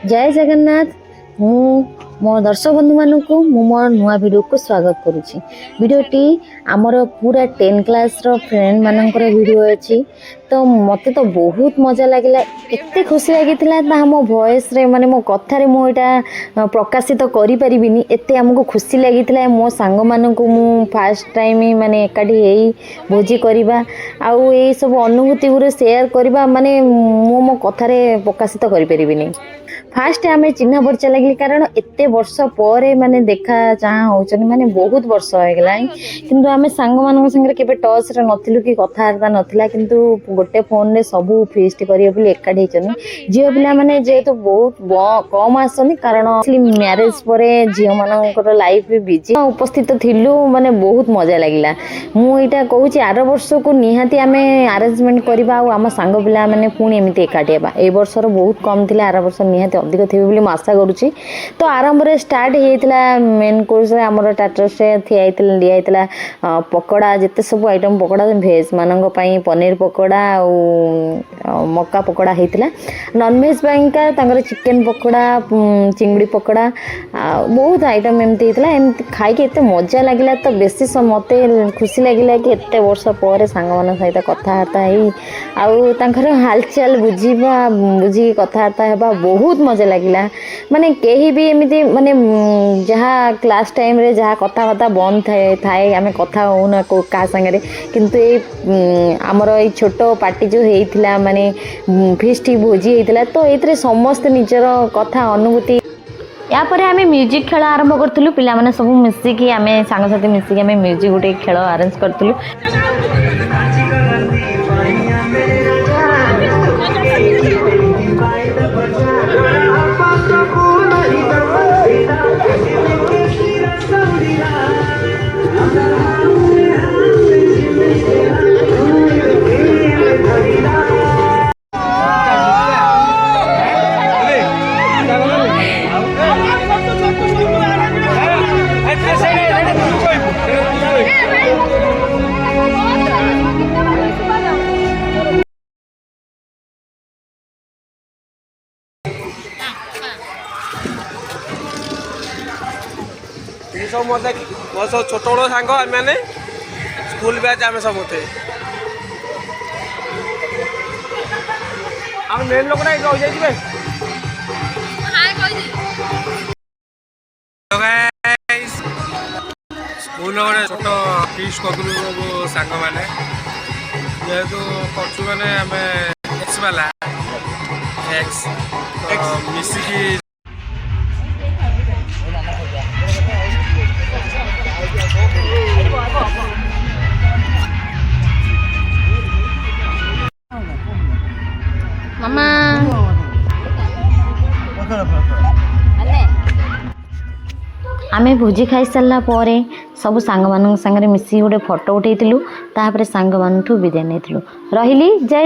जय जगन्नाथ। मु मो दर्शक बंधु मानक मो नुआ वीडियो को स्वागत करुच्ची। वीडियोटी आमर पूरा 10 क्लास रो फ्रेंड मानकर वीडियो अच्छी। तो मते तो बहुत मजा लगिला, एते खुशी लगी मो वॉइस रे माने मो कथा रे मो इटा प्रकाशित तो करि परिबिनी। एते हमको खुशी लगी मो सांग मानक मु फर्स्ट टाइम माने एकाठी हेई भोजी करबा आउ ए सब अनुभूति गुरे शेयर करबा माने मो कथा रे प्रकाशित तो करि परिबिनी। फास्ट आम चिन्ह परिचय लगे कारण एत वर्ष पर माने देखा चाह हो माने बहुत वर्ष हो गला किंतु आम सांग मान संगे केबे टच रे नथिलु कि कथावार्ता नथिला किंतु गोटे फोन रे सबू फीस्ट करियो बोली एकाठी होचनी। झियो पिला माने जेहेतु बहुत कम आसनी कारण मैरिज परे झियो मानकर लाइफ भी बिजी उपस्थित थिलु माने बहुत मजा लागिला। मु एटा कहूची आर वर्ष को निहाती आमे अरेंजमेंट करबा आ आम सांग पिला माने पुणी एमिति एकाठी हेबा। ए वर्ष रो बहुत कम थिला, आर वर्ष निहाती अधिक थे बोली मैं आशा करुच्ची। तो आरंभ में स्टार्ट होता मेन कोर्स आमर टाटस दिया पकोड़ा जिते सब आइटम पकोड़ा भेज मान पनीर पकोड़ा मक्का पकोड़ा होता। नॉनवेज का चिकेन पकोड़ा चिंगड़ी पकोड़ा बहुत आइटम एमती होता। एमती खाई एत मजा लगे तो बेसी मत खुशी लगे कि एत वर्ष पर सांग मान सहित कथबार्ता आउर हालचाल बुझी कथबार्ता है बहुत मजा लगिला। माने कहीं भी एमती माने जहाँ क्लास टाइम रे जहाँ कथबार्ता बंद थाए आम कथा होना क्या सांगे किंतु ये आमर ये छोट पार्टी जो होता माने फिस्ट भोजी होता तो ये समस्त निजर कथा अनुभूति यापर आम म्यूजिक खेल आरंभ करूँ। पिला सब मिसिकी आम सांगसाथी मिसिकी आम म्यूजिक गोटे खेल आरेंज करूँ। सब मत मो सब छोट बड़ सांग आम स्कूल बैच आम समस्ते आम मेन लोक ना रही स्कूल गोटे छोट फिस्ट करूँ सांग मैंने जेहेतु करछु मैंने आम एक्स वाला एक्स मिसिकी मामा आमे भोजी खाई सारा पर सब सांग मान मिसी गोटे फोटो उठेलु तापर सांग मान विदाय नहीं रही। जय